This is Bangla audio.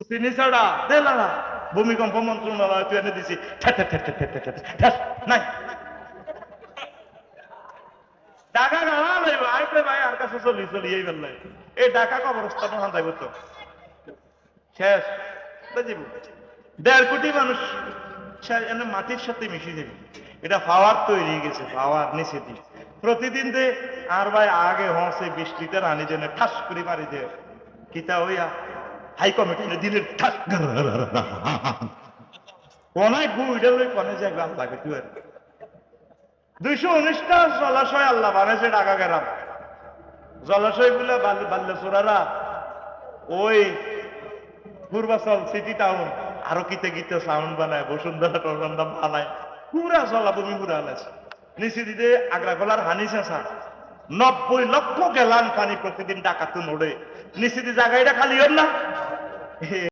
চিনি ছাড়া দেলারা ভূমিকম্প মন্ত্রণালয় তুই এনে দিছি নাই ঢাকা গাড়া লাইব আইতে ভাই আর কাছে চলি চলি এই বেলায় এই ঢাকা কবরস্থান হান যাইব তো শেষ বুঝিব 1.5 কোটি মানুষ এনে মাটির সাথে মিশে যাবে এটা পাওয়ার তৈরি গেছে পাওয়ার নিচে দি প্রতিদিন দে আর ভাই আগে হসে 20 লিটার আনি দেনে ঠাস করে মারি দে কিতা হইয়া হাই কমিটি দিলে ঠাস কোনায় গুইটা লই কোনে যায় গাল লাগে তুই 219টা জলাশয় আল্লাহ বানাইছে ঢাকা গ্রাম জলাশয় গুলা বাল্যচোরারা ওই পূর্বাচল সিটি টাউন আরো কিতে কিতে সাউন্ড বানায় বসুন্ধরা টসন্ধা বানায় পুরা জলাভূমি পুরা আলাইছে নিচে দিতে আগ্রাগোলার হানি চেঁচা 90 লক্ষ গ্যালান পানি প্রতিদিন ডাকাতুন ওড়ে নিচে দিয়ে জায়গাটা খালি হল না